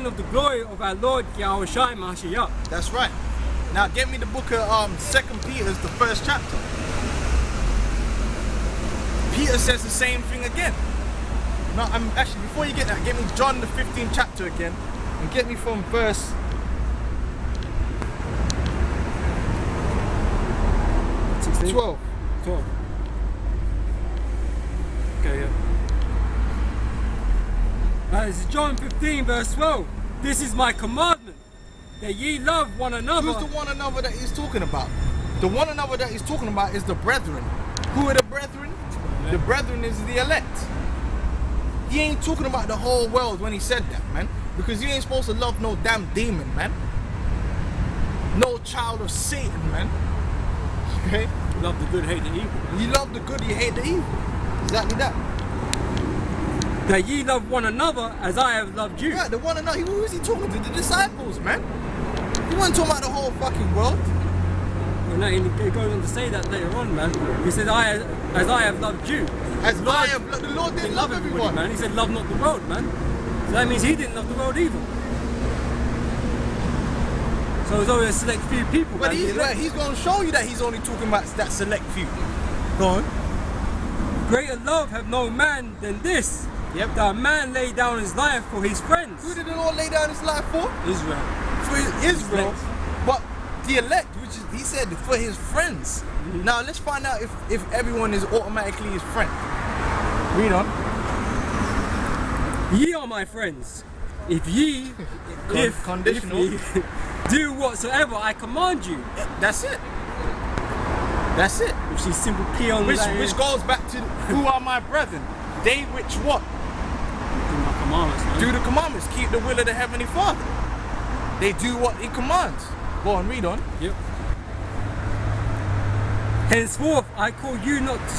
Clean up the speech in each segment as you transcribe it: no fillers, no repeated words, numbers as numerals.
revealing of the glory of our Lord Yahushua Mashiach. That's right. Now get me the book of 2 Peter's, the first chapter. Peter says the same thing again. No, actually, before you get that, get me John the 15th chapter again, and get me from verse 16? 12. 12. Okay, yeah. This is John 15 verse 12. This is my commandment, that ye love one another. Who's the one another that he's talking about? The one another that he's talking about is the brethren. Who are the brethren? The brethren is the elect. He ain't talking about the whole world when he said that, man. Because you ain't supposed to love no damn demon, man. No child of Satan, man. Okay? Love the good, hate the evil. You love the good, you hate the evil. Exactly that. That ye love one another as I have loved you. Yeah, the one another. Who is he talking to? The disciples, man. He wasn't talking about the whole fucking world. Well, no, he goes on to say that later on, man. He said, as I have loved you. As Lord, I have, the Lord didn't love everyone, man. He said, love not the world, man. So that means he didn't love the world either. So it's only a select few people. But man. he's going to show you that he's only talking about that select few. Go on. Greater love have no man than this. Yep. That a man lay down his life for his friends. Who did the Lord lay down his life for? Israel. For Israel. But the elect, which is, he said, for his friends. Mm-hmm. Now let's find out if everyone is automatically his friend. Read on. Ye are my friends, if ye, Conditional. if ye do whatsoever I command you. That's it. That's it. Which is simple P on which goes back to who are my brethren? They which what? Do my commandments, man. Do the commandments. Keep the will of the Heavenly Father. They do what he commands. Go on, read on. Yep. Henceforth I call you not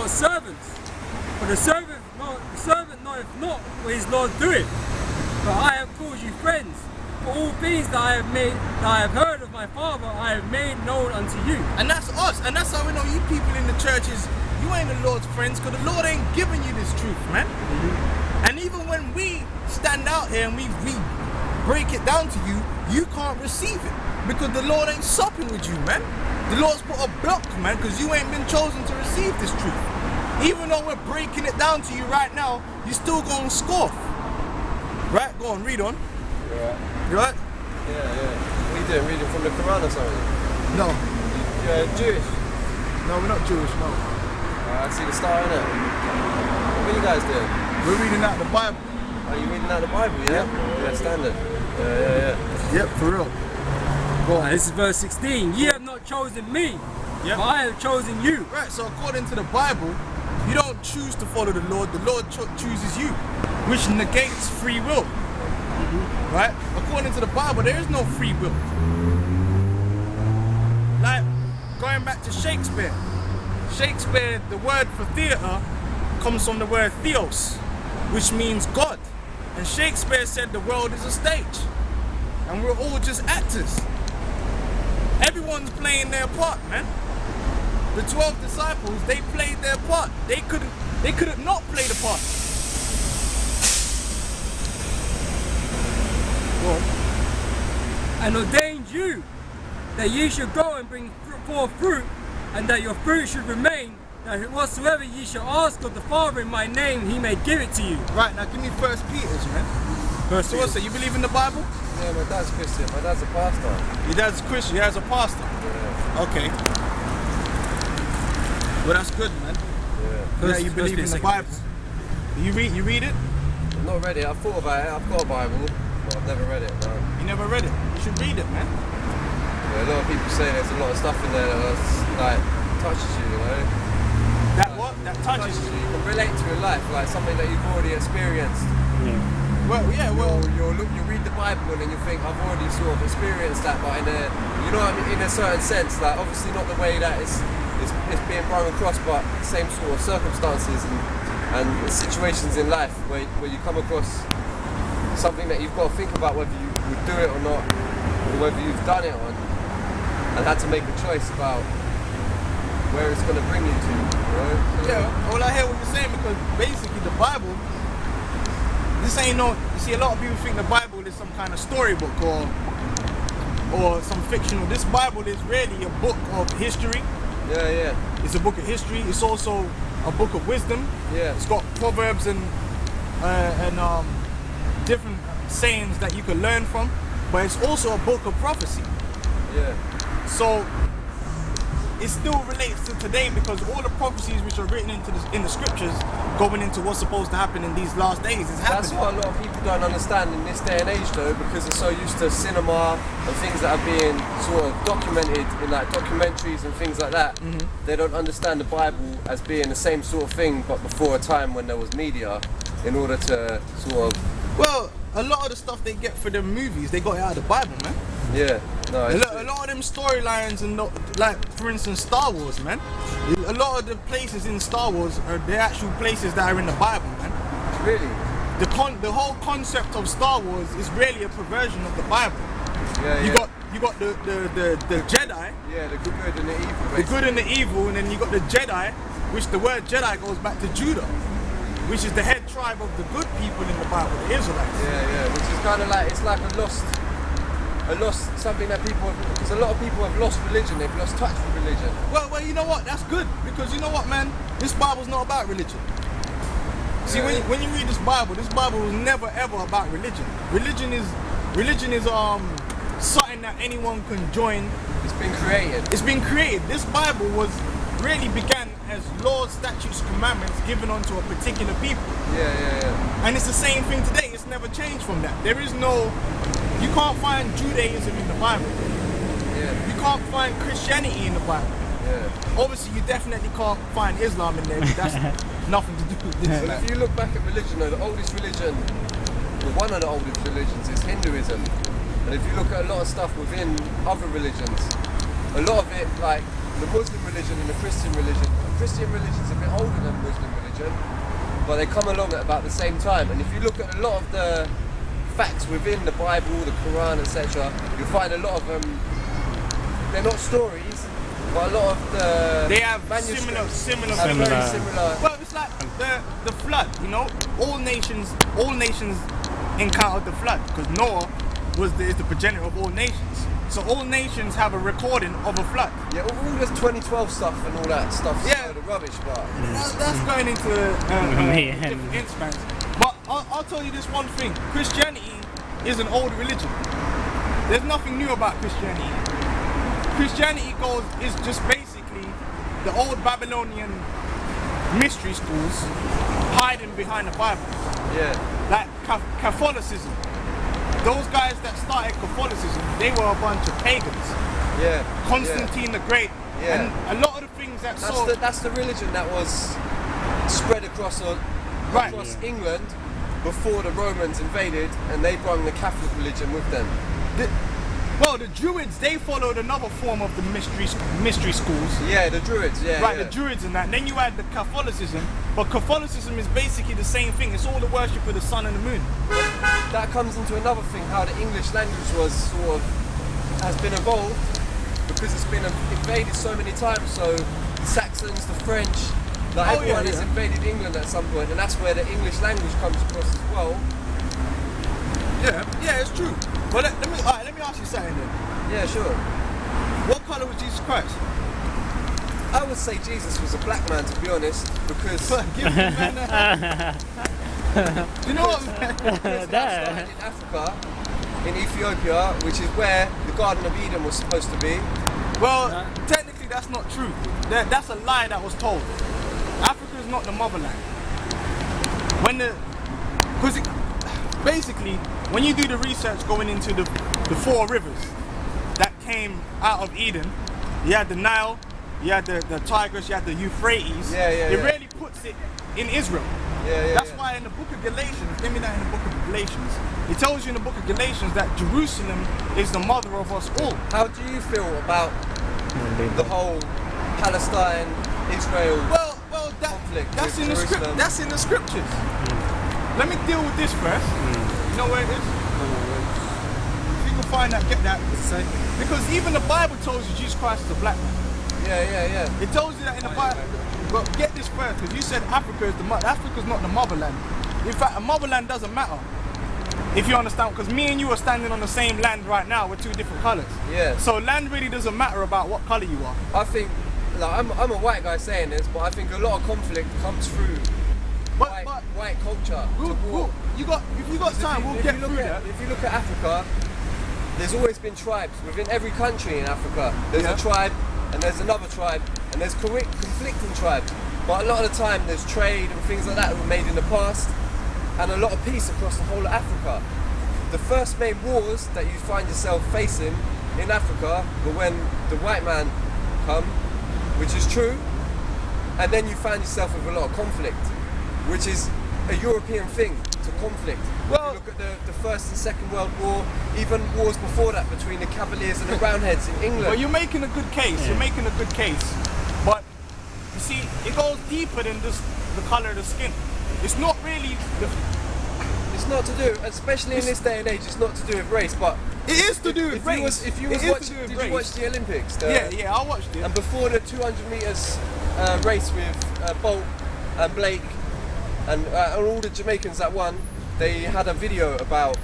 servants, for the servant knoweth not what his Lord doeth. But I have called you friends. For all things that I have heard of my Father, I have made known unto you. And that's us. And that's how we know you people in the churches, you ain't the Lord's friends, because the Lord ain't giving you this truth, man. Mm-hmm. And even when we stand out here and we break it down to you, you can't receive it. Because the Lord ain't supping with you, man. The Lord's put a block, man, because you ain't been chosen to receive this truth. Even though we're breaking it down to you right now, you're still going to scoff. Right? Go on, read on. Yeah. You right? Yeah. What are you doing? Reading from the Quran or something? No. You're Jewish? No, we're not Jewish, no. I see the star in it. What are you guys doing? We're reading out the Bible. Are you reading out the Bible, yeah? Yeah, standard. Yeah. Yep, for real. Go on. This is verse 16. Ye have not chosen me, but I have chosen you. Right, so according to the Bible, you don't choose to follow the Lord chooses you, which negates free will. Mm-hmm. Right? According to the Bible, there is no free will. Like, going back to Shakespeare. Shakespeare, the word for theatre comes from the word theos, which means God. And Shakespeare said the world is a stage. And we're all just actors. Everyone's playing their part, man. The 12 disciples, they played their part. They could have not played a part. Well, And ordained you that ye should go and bring forth fruit, and that your fruit should remain, that whatsoever ye shall ask of the Father in my name, he may give it to you. right, now give me 1 Peter's, man. So what's it? You believe in the Bible? Yeah, my dad's Christian. My dad's a pastor. Your dad's a Christian, your dad's a pastor. Yeah. Okay. Well, that's good, man. Yeah. You believe in the Bible. You read it? I've not read it. I've thought about it. I've got a Bible, but I've never read it. No. You never read it? You should read it, man. Yeah, a lot of people say there's a lot of stuff in there that like touches you, you know. That what? That touches you. You can relate to in life, like something that you've already experienced. Yeah. Well, yeah, well. You read the Bible and you think, I've already sort of experienced that, but you know what I mean, in a certain sense, like obviously not the way that it's being brought across, but same sort of circumstances and situations in life where you come across something that you've got to think about whether you would do it or not, or whether you've done it on, and had to make a choice about where it's going to bring you to. You know? Yeah, well, I hear what you're saying, because basically the Bible This ain't no. You see, a lot of people think the Bible is some kind of storybook or some fictional. This Bible is really a book of history. Yeah, yeah. It's a book of history. It's also a book of wisdom. Yeah. It's got proverbs and different sayings that you can learn from. But it's also a book of prophecy. Yeah. So it still relates to today because all the prophecies which are written in the scriptures going into what's supposed to happen in these last days is happening. That's what a lot of people don't understand in this day and age though, because they're so used to cinema and things that are being sort of documented in like documentaries and things like that. They don't understand the Bible as being the same sort of thing but before a time when there was media in order to sort of... Well, a lot of the stuff they get for the movies, they got it out of the Bible, man. Yeah, no, a lot of them storylines and like, for instance, Star Wars, man. A lot of the places in Star Wars are the actual places that are in the Bible, man. Really? The whole concept of Star Wars is really a perversion of the Bible. Yeah, You got the Jedi. Yeah, the good and the evil. Basically. The good and the evil, and then you got the Jedi, which the word Jedi goes back to Judah, which is the head tribe of the good people in the Bible, the Israelites. Yeah, which is kind of like, it's like a lost something that people, because a lot of people have lost religion, they've lost touch with religion. Well, you know what? That's good, because you know what, man? This Bible's not about religion. See, when you read this Bible was never ever about religion. Religion is something that anyone can join. It's been created. It's been created. This Bible really began as laws, statutes, commandments given unto a particular people. Yeah. And it's the same thing today. It's never changed from that. You can't find Judaism in the Bible. Yeah. You can't find Christianity in the Bible. Yeah. Obviously, you definitely can't find Islam in there, but that's nothing to do with this. Well, if you look back at religion, though, the oldest religion, well, one of the oldest religions is Hinduism. And if you look at a lot of stuff within other religions, a lot of it, like the Muslim religion and the Christian religion's a bit older than Muslim religion, but they come along at about the same time. And if you look at a lot of the facts within the Bible, the Quran, etc., you'll find a lot of them, they're not stories, but a lot of they have similar. Very similar. Well, it's like the flood, you know. All nations encountered the flood because Noah is the progenitor of all nations. So all nations have a recording of a flood. Yeah, all this 2012 stuff and all that stuff is kind of rubbish, but that's going into different instruments. But I'll tell you this one thing: Christianity is an old religion. There's nothing new about Christianity. Christianity is just basically the old Babylonian mystery schools hiding behind the Bible. yeah, Like Catholicism. Those guys that started Catholicism, they were a bunch of pagans. yeah. Constantine the Great. Yeah. And a lot of the things That's the religion that was spread across England before the Romans invaded, and they brought the Catholic religion with them. The Druids, they followed another form of the mystery schools. Yeah, the Druids, yeah. Right, the Druids and that. And then you had the Catholicism, but Catholicism is basically the same thing. It's all the worship of the sun and the moon. That comes into another thing, how the English language has been evolved, because it's been invaded so many times. So the Saxons, the French, everyone has invaded England at some point, and that's where the English language comes across as well. Yeah, it's true. But let me ask you something then. Yeah, sure. What colour was Jesus Christ? I would say Jesus was a black man, to be honest, because Give me, man. Do you know what, man? it started in Africa, in Ethiopia, which is where the Garden of Eden was supposed to be. Well, technically that's not true. That's a lie that was told. Africa is not the motherland. Basically, when you do the research going into the four rivers that came out of Eden, you had the Nile, you had the Tigris, you had the Euphrates. It really puts it in Israel. That's why in the book of Galatians, give me that in the book of Galatians, it tells you in the book of Galatians that Jerusalem is the mother of us all. How do you feel about the whole Palestine, Israel conflict? That's in the script. That's in the scriptures. Let me deal with this first. You know where it is? If you can find that, get that. Because even the Bible tells you Jesus Christ is a black man. Yeah. It tells you that in the Bible. But get this first, because you said Africa is Africa's not the motherland. In fact, a motherland doesn't matter. If you understand, because me and you are standing on the same land right now with two different colours. Yeah. So land really doesn't matter about what colour you are. I think, like, I'm a white guy saying this, but I think a lot of conflict comes through white culture. If you got time, we'll get through that. If you look at Africa, there's always been tribes within every country in Africa. There's a tribe, and there's another tribe, and there's conflicting tribes. But a lot of the time, there's trade and things like that were made in the past, and a lot of peace across the whole of Africa. The first main wars that you find yourself facing in Africa were when the white man come, which is true, and then you find yourself with a lot of conflict, which is a European thing to conflict. Well, if you look at the First and Second World War, even wars before that between the Cavaliers and the Roundheads in England. But you're making a good case. Yeah. You're making a good case. But you see, it goes deeper than just the colour of the skin. It's not really It's not to do, especially in this day and age, it's not to do with race, but it is to do with race. Did you watch the Olympics? Yeah, I watched it. And before the 200 metres race with Bolt and Blake and all the Jamaicans that won, they had a video about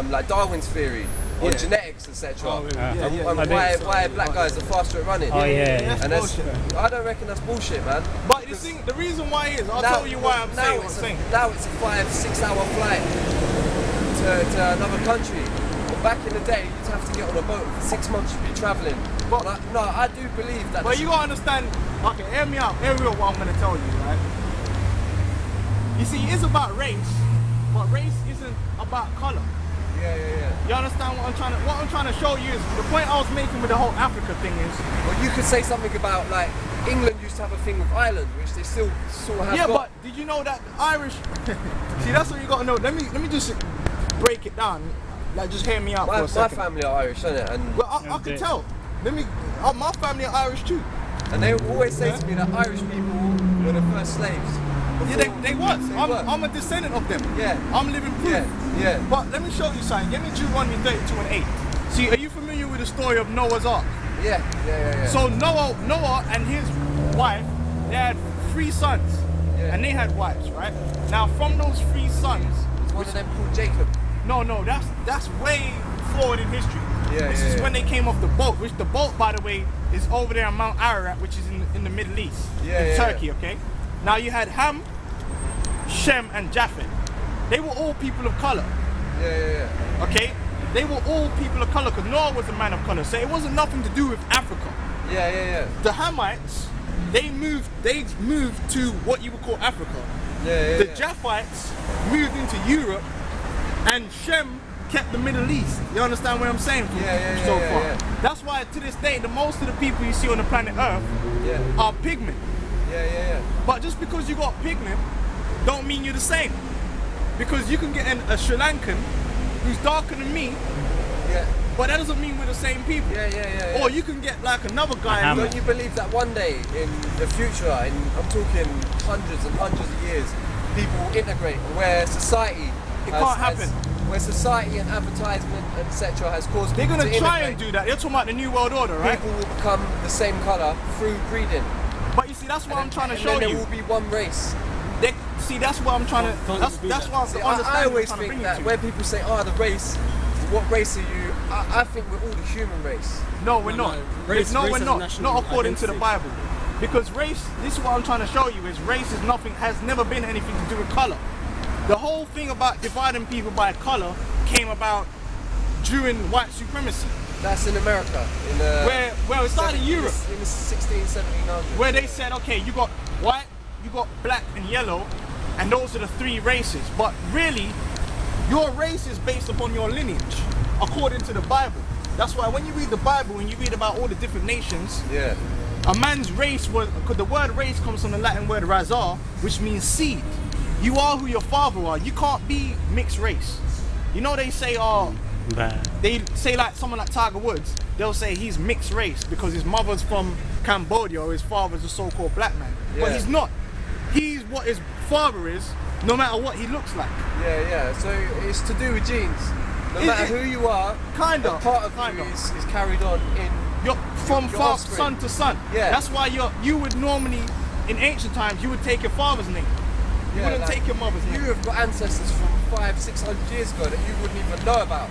like Darwin's theory on genetics, etc. And why black guys are faster at running. And that's I don't reckon that's bullshit, man. But the reason why is, I'll tell you why I'm saying what I'm saying. Now it's a 5-6 hour flight to another country. But back in the day, you'd have to get on a boat for 6 months to be travelling. But no, I do believe that. But you gotta understand, okay, hear me out, hear me out what I'm gonna tell you, right? You see, it's about race, but race isn't about colour. Yeah. You understand what I'm trying to show you is the point I was making with the whole Africa thing is. Well, you could say something about like England used to have a thing with Ireland, which they still sort of have. Yeah, but did you know that the Irish? See, that's what you got to know. Let me just break it down. Like, just hear me out for a second. My family are Irish, isn't it? And well, I can tell. My family are Irish too. And they always say to me that Irish people were the first slaves. Yeah, they was. I'm a descendant of them. Yeah. I'm living proof. Yeah. But let me show you something. Give me Deuteronomy 32:8. See, are you familiar with the story of Noah's Ark? Yeah. So Noah and his wife, they had 3 sons. Yeah. And they had wives, right? Now from those 3 sons, one of them called Jacob. No, that's way forward in history. This is when they came off the boat, which the boat, by the way, is over there on Mount Ararat, which is in the Middle East, in Turkey, okay? Now you had Ham, Shem, and Japheth. They were all people of color. Yeah. Okay? They were all people of color because Noah was a man of color, so it wasn't nothing to do with Africa. Yeah. The Hamites, they moved to what you would call Africa. The Japhites moved into Europe, and Shem kept the Middle East. You understand what I'm saying? So far. That's why to this day, the most of the people you see on the planet Earth are pigment. Yeah. But just because you got pigment, don't mean you're the same. Because you can get a Sri Lankan who's darker than me, but that doesn't mean we're the same people. Yeah. Or you can get like another guy. Don't you believe that one day in the future, I'm talking hundreds and hundreds of years, people will integrate where society where society and advertisement, etc. has caused They're people going to try integrate. and do that. They're talking about the New World Order, right? People will become the same colour through breeding. But you see, that's what I'm trying to show you. There will be one race. That's what I'm trying to. That's what I always think that when people say, "Oh, the race," what race are you? I think we're all the human race. No, we're not. We're not. Not according to the Bible. Because race, this is what I'm trying to show you, is race is nothing, has never been anything to do with colour. The whole thing about dividing people by colour came about during white supremacy. That's in America. Where it started in Europe. In the 16, 1700s. Where they said, okay, you got white, you got black and yellow, and those are the 3 races. But really, your race is based upon your lineage, according to the Bible. That's why when you read the Bible and you read about all the different nations, a man's race was, because the word race comes from the Latin word razar, which means seed. You are who your father are. You can't be mixed race. You know they say, they say like someone like Tiger Woods, they'll say he's mixed race because his mother's from Cambodia or his father's a so-called black man. But he's not. He's what his father is, no matter what he looks like. So it's to do with genes. No matter who you are, part of you is carried on in from son to son. That's why you would normally, in ancient times, you would take your father's name. You wouldn't take your mother's name. You have got ancestors from 500-600 years ago that you wouldn't even know about.